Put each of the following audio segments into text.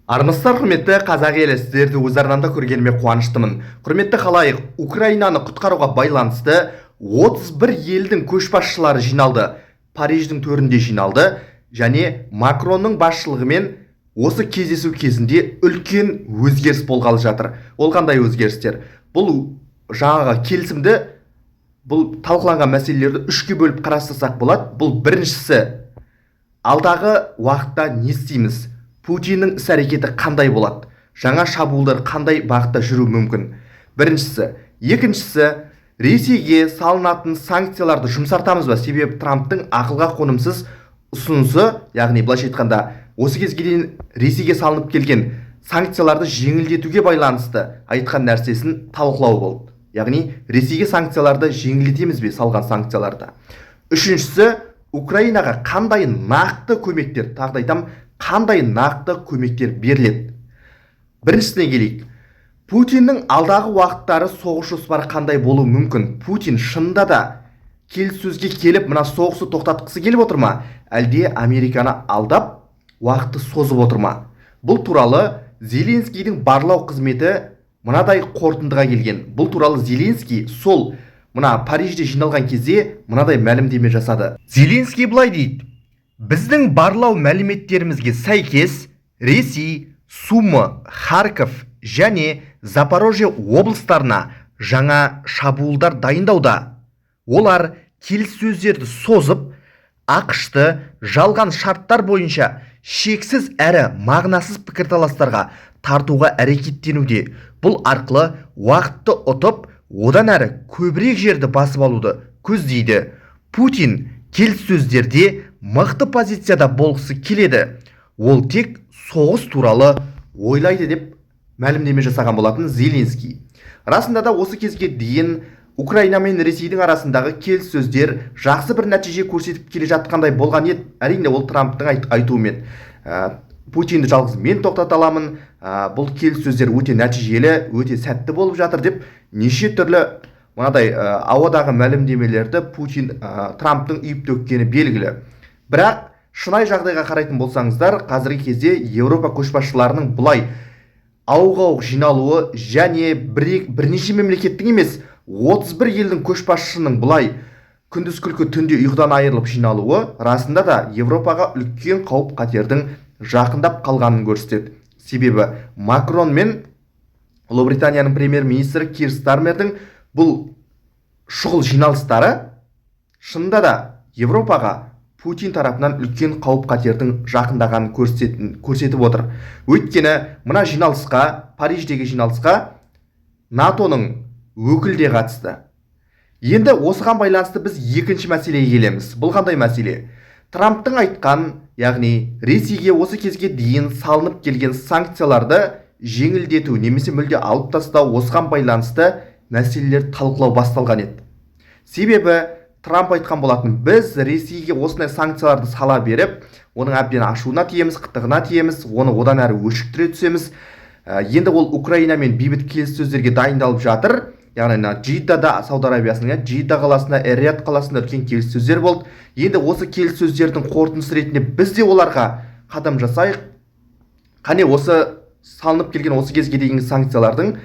Армысыздар, құрметті қазақ елі, сіздерді өз арнамда көргеніме қуаныштымын. Құрметті халайық, Украинаны құтқаруға байланысты 31 елдің көшбасшылары жиналды. Париждің төрінде жиналды және Макронның басшылығымен осы кездесу кезінде үлкен өзгеріс болғалы жатыр. Ол қандай өзгерістер? Бұл жаңағы келісімді, бұл талқыланған мәселелерді үшке бөліп қарастырсақ болады. Бұл біріншісі, алдағы уақытта не істейміз? Путиннің іс-әрекеті қандай болады? Жаңа шабуылдар қандай бағытта жүру мүмкін? Біріншісі. Екіншісі, Ресейге салынатын санкцияларды жұмсартамыз ба? Себебі Трамптың ақылға қонымсыз ұсынысы, яғни былайша айтқанда, осы кезге дейін Ресейге салынып келген санкцияларды жеңілдетуге байланысты айтқан нәрсесін талқылау болды. Яғни Ресейге санкцияларды жеңілдетеміз бе, салған санкцияларды? Үшіншісі, Украинаға қандай нақты көмектер, тағы айтам, қандай нақты көмектер беріледі? Біріншісіне келейік. Путиннің алдағы уақыттары соғыс жоспары қандай болуы мүмкін? Путин шынында да келіссөзге келіп, мына соғысты тоқтатқысы келіп отыр ма? Әлде Американы алдап, уақытты созып отыр ма? Бұл туралы Зеленскийдің барлау қызметі мынадай қорытындыға келген. Бұл туралы Зеленский сол мына Парижде жиналған кезде мынадай мәлімдеме жасады. Зеленский былай дейді: біздің барлау мәліметтерімізге сәйкес, Ресей, Сумы, Харьков және Запорожье облыстарына жаңа шабуылдар дайындауда. Олар келіссөздерді созып, ақшты жалған шарттар бойынша шексіз әрі мағынасыз пікірталастарға тартуға әрекеттенуде. Бұл арқылы уақытты ұтып, одан әрі көбірек жерді басып алуды көздейді. Путин келіссөздерде мықты позицияда болғысы келеді. Ол тек соғыс туралы ойлайды деп мәлімдеме жасаған болатын Зеленский. Расында да осы кезге дейін Украина мен Ресейдің арасындағы келіссөздер жақсы бір нәтиже көрсетіп келе жатқандай болған еді. Әрине ол Трамптың айтуымен. Путинді жалғыз мен тоқтата аламын, бұл келіссөздер өте нәтижелі, өте сәтті болып жатыр деп неше түрлі мынадай ауадағы мәлімдемелерді Путин Трамптың үйіп төккені белгілі. Бірақ шынай жағдайға қарайтын болсаңыздар, қазіргі кезде Еуропа көшбасшыларының бұлай ауық-ауық жиналуы және бірнеше мемлекеттің емес, 31 елдің көшбасшысының бұлай күндіз күлкі түнде ұйқыдан айырылып жиналуы расында да Еуропаға үлкен қауіп қатердің жақындап қалғанын көрсетеді. Себебі Макрон мен Ұлыбританияның премьер-министрі Кир Стармердің бұл шұғыл жиналыстары шынында да Еуропаға Путин тарапынан үлкен қауіп қатердің жақындағанын көрсетіп отыр. Өйткені мына жиналысқа, Париждегі жиналысқа НАТОның өкілдері қатысты. Енді осыған байланысты біз екінші мәселеге келеміз. Бұл қандай мәселе? Трамптың айтқан, яғни Ресейге осы кезге дейін салынып келген санкцияларды жеңілдету немесе мүлде алып тастау, осыған байланысты мәселелер талқылау басталған еді. Себебі Трамп айтқан болатын, біз Ресейге осындай санкцияларды сала беріп, оның әбден ашуына тиеміз, қытығына тиеміз, оны одан әрі өшіктіре түсеміз. Енді ол Украинамен бейбіт келіссөздерге дайындалып жатыр. Яғни Джиддада, Сауд Арабиясының Джидда қаласында, Эр-Рияд қаласында үлкен келіссөздер болды. Енді осы келіссөздердің қорытындысы ретінде біз де оларға қадам жасайық. Қане осы салынып келген осы кезге дейінгі санкциялардың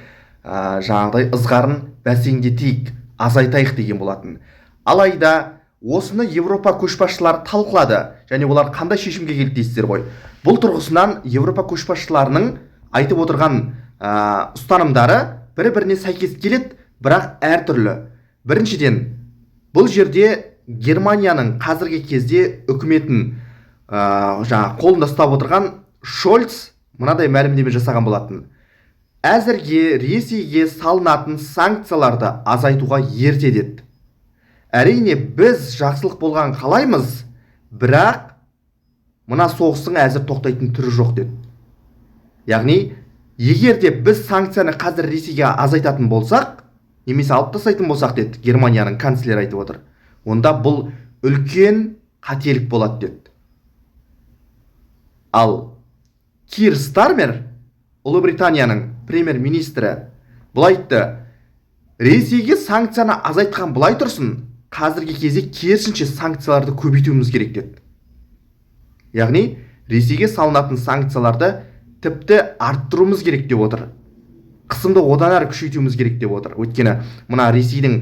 жаңағыдай ызғарын бәсеңдетейік, азайтайық деген болатын. Алайда осыны Еуропа көшбасшылары талқылады және олар қандай шешімге келді дейсіздер ғой. Бұл тұрғысынан Еуропа көшбасшыларының айтып отырған ұстанымдары бір-біріне сәйкес келеді, бірақ әртүрлі. Біріншіден, бұл жерде Германияның қазіргі кезде үкіметін қолында ұстап отырған Шольц мынадай мәлімдеме жасаған болатын. Әзірге Ресейге салынатын санкцияларды азайтуға ерте деді. Әрине біз жақсылық болған қалаймыз, бірақ мына соғыстың әзір тоқтайтын түрі жоқ деді. Яғни, егер де біз санкцияны қазір Ресейге азайтатын болсақ, немесе алып тастайтын болсақ деді, Германияның канцлері айтып отыр, онда бұл үлкен қателік болады деді. Ал Кир Стармер, Ұлыбританияның премьер-министрі, бұл айтты: Ресейге санкцияны азайтқан былай тұрсын, қазіргі кезде керісінше санкцияларды көбейтуіміз керек деді. Яғни Ресейге салынатын санкцияларды тіпті арттыруымыз керек деп отыр. Қысымды одан әрі күшейтуіміз керек деп отыр. Өйткені мына Ресейдің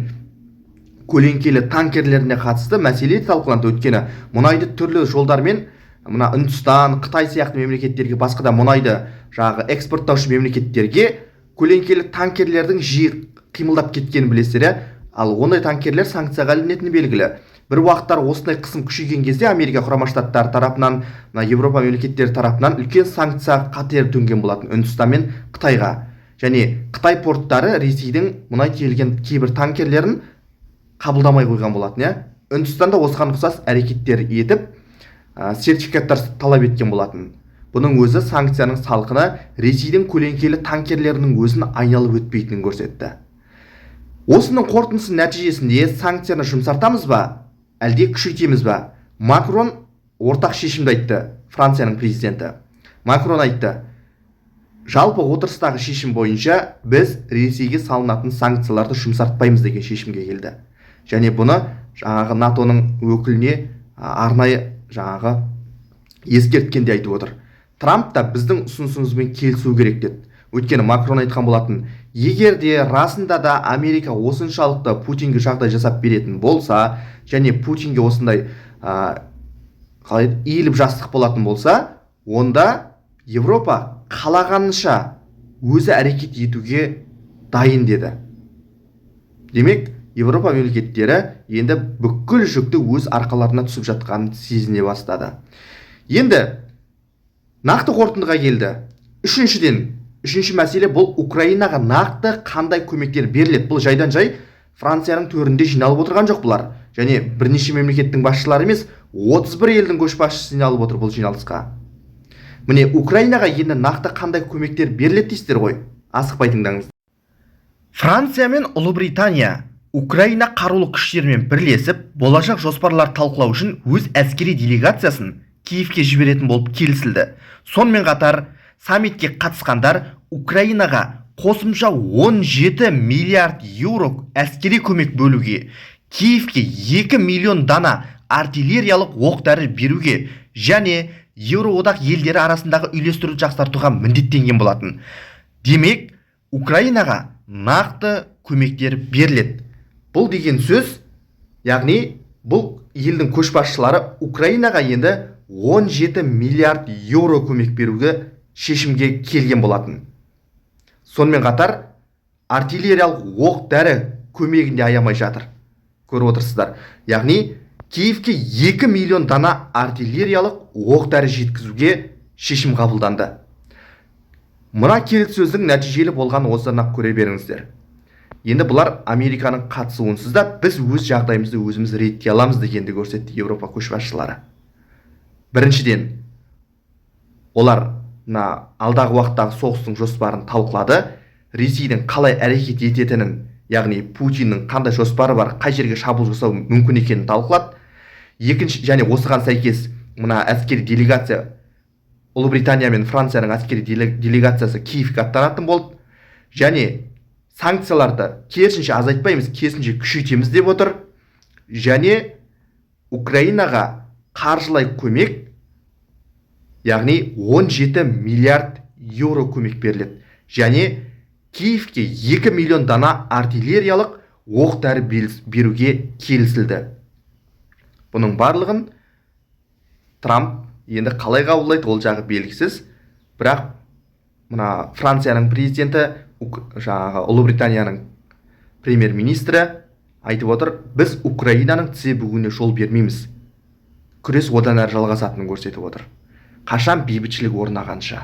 көлеңкелі танкерлеріне қатысты мәселе талқыланды. Өйткені мұнайды түрлі жолдармен мына Үндістан, Қытай сияқты мемлекеттерге, басқа да мұнайды экспорттаушы мемлекеттерге көлеңкелі танкерлердің жиі қимылдап кеткенін білесіздер. Ал ондай танкерлер санкцияға ілінетіні белгілі. Бір уақыттар осындай қысым күшейген кезде Америка құрама штаттары тарапынан, Европа мемлекеттері тарапынан үлкен санкция қатері төнген болатын Үндістан мен Қытайға. Және Қытай порттары Ресейдің мұнай тиелген кейбір танкерлерін қабылдамай қойған болатын. Үндістан да осыған ұқсас әрекеттер етіп, сертификаттар талап еткен болатын. Бұның өзі санкцияның салқыны Ресейдің көлеңкелі танкерлерінің өзін айналып өтпейтінін көрсетті. Осының қорытындысы нәтижесінде санкцияны жұмсартамыз ба, әлде күшейтеміз ба? Макрон ортақ шешімді айтты. Францияның президенті Макрон айтты: жалпы отырыстағы шешім бойынша біз Ресейге салынатын санкцияларды жұмсартпаймыз деген шешімге келді. Және бұны НАТОның өкіліне арнайы ескерткенде айтып отыр. Трамп та біздің ұсынысымызбен келісу керек деді. Өйткені Макрон айтқан болатын: егер де расында да Америка осыншалықты Путинге жағдай жасап беретін болса, және Путинге осындай иіліп жастық болатын болса, онда Европа қалағанынша өзі әрекет етуге дайын деді. Демек, Европа мемлекеттері енді бүкіл жүкті өз арқаларына түсіп жатқанын сезіне бастады. Енді нақты қорытындыға келді. Үшінші мәселе бұл Украинаға нақты қандай көмектер беріледі. Бұл жайдан жай Францияның төрінде жиналып отырған жоқ бұлар. Және бірнеше мемлекеттің басшылары емес, 31 елдің көшбасшысы жиналып отыр бұл жиналысқа. Міне, Украинаға енді нақты қандай көмектер беріледі дейсіздер ғой. Асықпай тыңдаңыз. Франция мен Ұлыбритания Украина қарулы күштерімен бірлесіп, болашақ жоспарлар талқылау үшін өз әскери делегациясын Киевке жіберетін болып келісілді. Сонымен қатар саммитке қатысқандар Украинаға қосымша 17 миллиард еуро әскери көмек бөлуге, Киевке 2 миллион дана артиллериялық оқ-дәрі беруге және Еуроодақ елдері арасындағы үйлестіруді жақсартуға міндеттенген болатын. Демек, Украинаға нақты көмектер беріледі. Бұл деген сөз, яғни бұл елдің көшбасшылары Украинаға енді 17 миллиард еуро көмек беруге шешімге келген болатын. Сонымен қатар артиллериялық оқ-дәрі көмегінде аямай жатыр. Көріп отырсыздар. Яғни Киевке 2 миллион дана артиллериялық оқ-дәрі жеткізуге шешім қабылданды. Мына келіссөздің нәтижелі болған осыны көре беріңіздер. Енді бұлар Американың қатысуынсыз да біз өз жағдайымызды өзіміз реттей аламыз дегенді көрсетті Еуропа көшбасшылары. Біріншіден, олар алдағы уақыттағы соғыстың жоспарын талқылады. Ресейдің қалай әрекет ететінін, яғни Путиннің қандай жоспары бар, қай жерге шабуыл жасау мүмкін екенін талқылады. Екінші, және осыған сәйкес мына әскери делегация, Ұлыбритания мен Францияның әскери делегациясы Киевке аттанатын болды. Және санкцияларды керісінше азайтпаймыз, керісінше күшейтеміз деп отыр. Және Украинаға қаржылай көмек, яғни 17 миллиард еуро көмек беріледі. Және Киевке 2 миллион дана артиллериялық оқ-дәрі беруге келісілді. Бұның барлығын Трамп енді қалай қабылдайды, ол жағы белгісіз. Бірақ мына Францияның президенті, Ұлыбританияның премьер-министрі айтып отыр: біз Украинаның тізе бүгуіне жол бермейміз. Күрес одан әрі жалғасатынын көрсетіп отыр. Қашан бейбітшілік орнағанша.